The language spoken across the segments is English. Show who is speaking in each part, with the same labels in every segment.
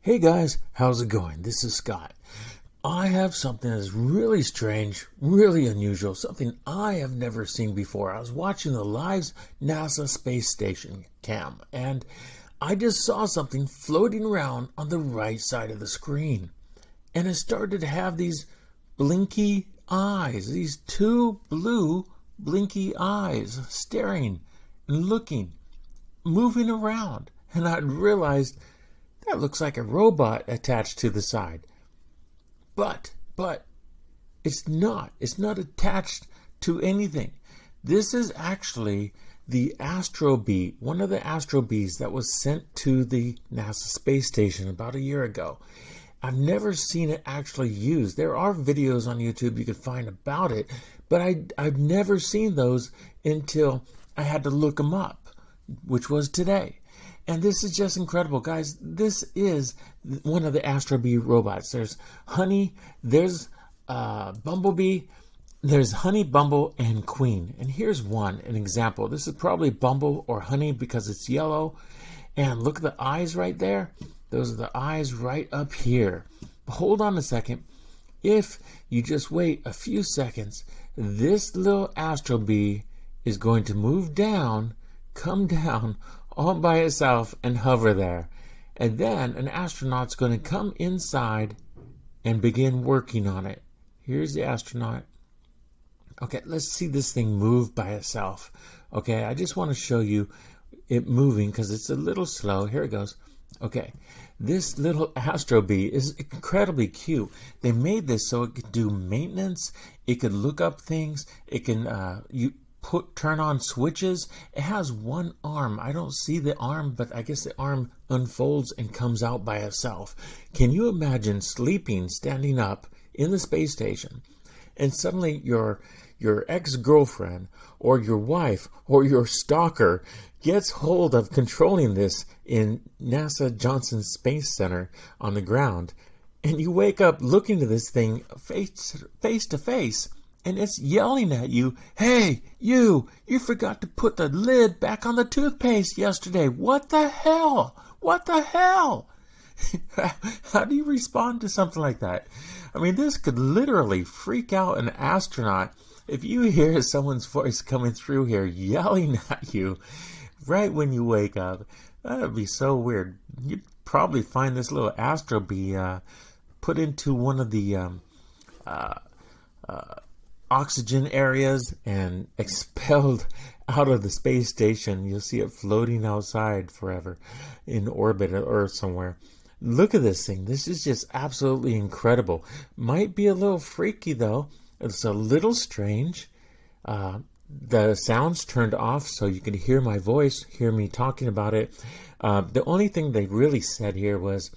Speaker 1: Hey guys, how's it going? This is Scott. I have something that's really strange, really unusual, something I have never seen before. I was watching the live NASA space station cam, and I just saw something floating around on the right side of the screen. And it started to have these blinky eyes, these two blue blinky eyes staring and looking, moving around. And I realized that looks like a robot attached to the side. But it's not. It's not attached to anything. This is actually the Astro Bee, one of the Astro Bees that was sent to the NASA space station about a year ago. I've never seen it actually used. There are videos on YouTube you can find about it, but I've never seen those until I had to look them up, which was today. And this is just incredible, guys. This is one of the Astro Bee robots. There's Honey, there's Bumblebee, there's Honey, Bumble, and Queen. And here's an example. This is probably Bumble or Honey because it's yellow. And look at the eyes right there. Those are the eyes right up here. But hold on a second. If you just wait a few seconds, this little Astro Bee is going to move down, come down, all by itself and hover there. And then an astronaut's going to come inside and begin working on it. Here's the astronaut. Okay, let's see this thing move by itself. Okay, I just want to show you it moving because it's a little slow. Here it goes. Okay, this little Astro Bee is incredibly cute. They made this so it could do maintenance. It could look up things. It can turn on switches. It has one arm. I don't see the arm, but I guess the arm unfolds and comes out by itself. Can you imagine standing up in the space station, and suddenly your ex-girlfriend or your wife or your stalker gets hold of controlling this in NASA Johnson Space Center on the ground, and you wake up looking at this thing face to face, and it's yelling at you, "Hey, you forgot to put the lid back on the toothpaste yesterday. What the hell? What the hell?" How do you respond to something like that? I mean, this could literally freak out an astronaut. If you hear someone's voice coming through here yelling at you right when you wake up, that would be so weird. You'd probably find this little Astro Bee put into one of the oxygen areas and expelled out of the space station. You'll see it floating outside forever in orbit at Earth somewhere. Look at this thing. This is just absolutely incredible. Might be a little freaky though. It's a little strange. The sound's turned off so you can hear my voice, hear me talking about it. The only thing they really said here was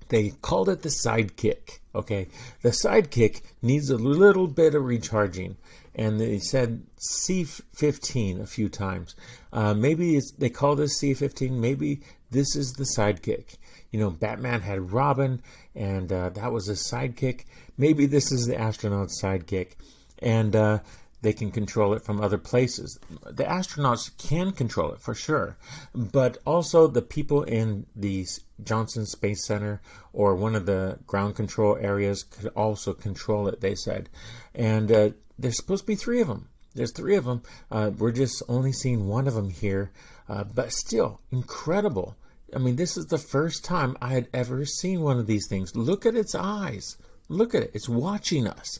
Speaker 1: they called it the sidekick. Okay, the sidekick needs a little bit of recharging, and they said C15 a few times. Maybe they call this C15. Maybe this is the sidekick. You know, Batman had Robin, and that was his sidekick. Maybe this is the astronaut's sidekick, and they can control it from other places. The astronauts can control it for sure, but also the people in the Johnson Space Center or one of the ground control areas could also control it, they said. And there's supposed to be three of them. There's three of them. We're just only seeing one of them here, but still incredible. I mean, this is the first time I had ever seen one of these things. Look at its eyes. Look at it. It's watching us.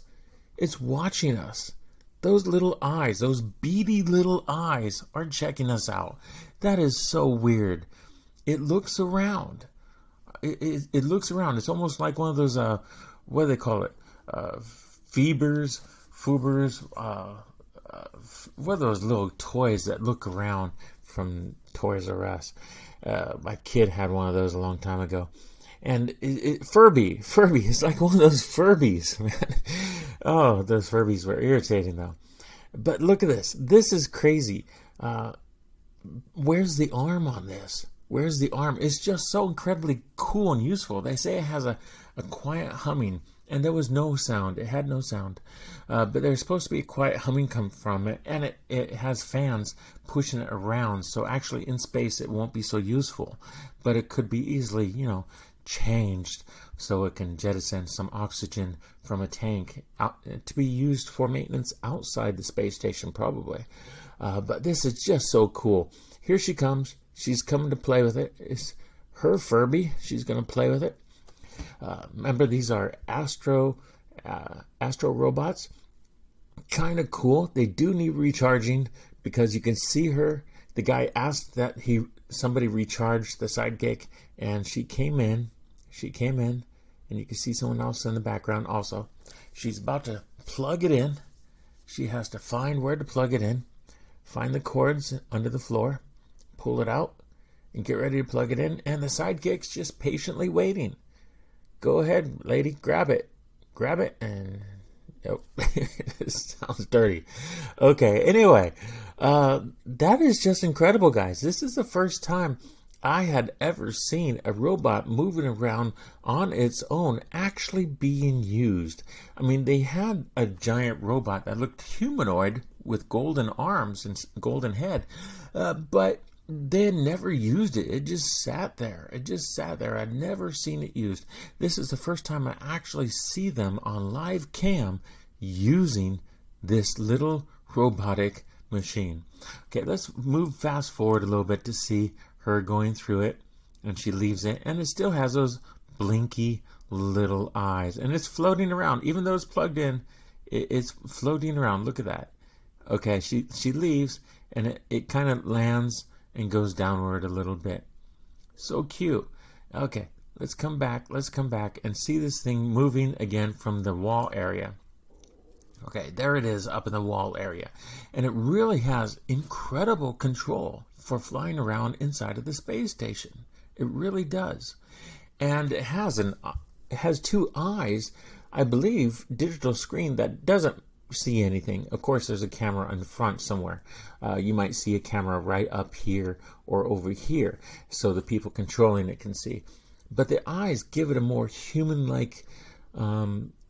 Speaker 1: It's watching us. Those little eyes, those beady little eyes are checking us out. That is so weird. It looks around. It looks around. It's almost like one of those, what do they call it? Foobers. What are those little toys that look around from Toys R Us? My kid had one of those a long time ago. And Furby, it's like one of those Furbies, man. Oh, those Furbies were irritating though. But look at this. This is crazy. Where's the arm on this? Where's the arm? It's just so incredibly cool and useful. They say it has a quiet humming, and there was no sound. It had no sound. But there's supposed to be a quiet humming come from it, and it has fans pushing it around. So actually in space it won't be so useful. But it could be easily, changed so it can jettison some oxygen from a tank out, to be used for maintenance outside the space station, probably. But this is just so cool. Here she comes. She's coming to play with it. It's her Furby. She's going to play with it. Remember, these are Astro robots. Kind of cool. They do need recharging because you can see her. The guy asked that somebody recharge the sidekick, and she came in, and you can see someone else in the background also. She's about to plug it in. She has to find where to plug it in, find the cords under the floor, pull it out, and get ready to plug it in, and the sidekick's just patiently waiting. Go ahead, lady, grab it, and nope. It sounds dirty. Okay, anyway, that is just incredible, guys. This is the first time I had ever seen a robot moving around on its own actually being used. I mean, they had a giant robot that looked humanoid with golden arms and golden head, but they had never used it. It just sat there. I'd never seen it used. This is the first time I actually see them on live cam using this little robotic machine. Okay, let's move fast forward a little bit to see her going through it, and she leaves it, and it still has those blinky little eyes, and it's floating around. Even though it's plugged in, it's floating around. Look at that. Okay, she leaves, and it kind of lands and goes downward a little bit. So cute. Okay, let's come back and see this thing moving again from the wall area. Okay, there it is up in the wall area. And it really has incredible control for flying around inside of the space station. It really does. And it has two eyes, I believe, digital screen that doesn't see anything. Of course, there's a camera in the front somewhere. You might see a camera right up here or over here, so the people controlling it can see. But the eyes give it a more human-like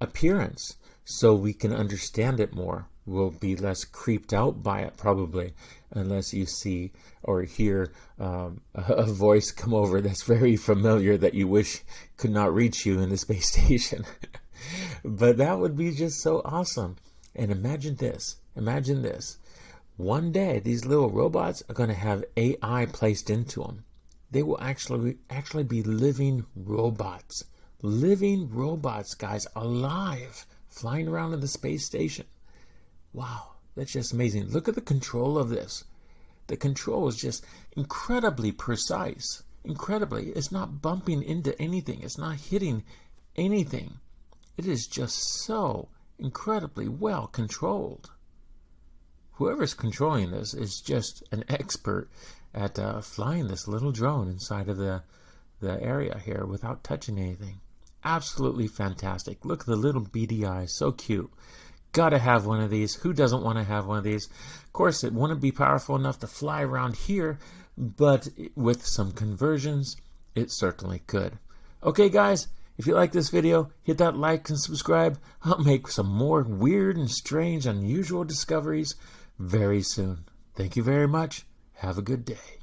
Speaker 1: appearance, so we can understand it more. We'll be less creeped out by it, probably, unless you see or hear a voice come over that's very familiar that you wish could not reach you in the space station. But that would be just so awesome. And imagine this. One day, these little robots are going to have AI placed into them. They will actually be living robots. Living robots, guys, alive, flying around in the space station. Wow, that's just amazing. Look at the control of this. The control is just incredibly precise. Incredibly. It's not bumping into anything. It's not hitting anything. It is just so incredibly well controlled. Whoever's controlling this is just an expert at flying this little drone inside of the area here without touching anything. Absolutely fantastic. Look at the little beady eyes. So cute. Gotta have one of these. Who doesn't want to have one of these? Of course, it wouldn't be powerful enough to fly around here, but with some conversions, it certainly could. Okay, guys, if you like this video, hit that like and subscribe. I'll make some more weird and strange, unusual discoveries very soon. Thank you very much. Have a good day.